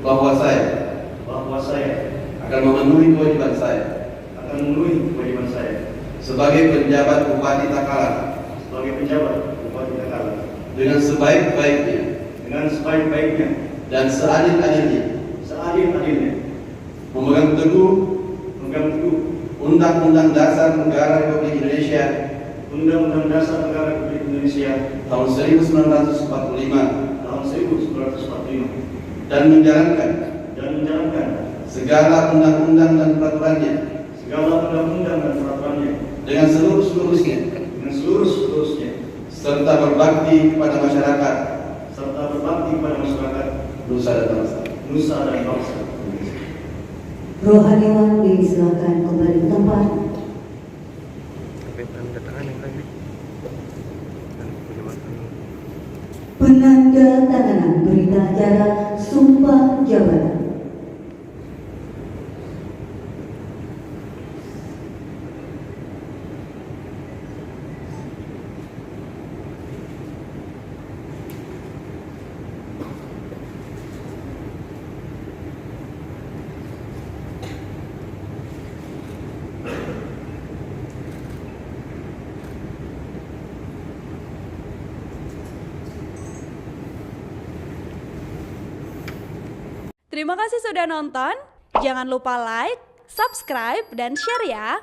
bahwa saya akan memenuhi kewajiban saya sebagai penjabat Bupati Takalar dengan sebaik-baiknya dan seadil-adilnya memegang teguh Undang-Undang Dasar Negara Republik Indonesia tahun 1945 dan menjalankan segala undang-undang dan peraturannya dengan seluruh-seluruhnya serta berbakti kepada masyarakat nusa dan bangsa. Rohaniwan disilakan kembali ke tempat. Penanda tanganan berita acara Sumpah Jabatan. Terima kasih sudah nonton. Jangan lupa like, subscribe, dan share ya.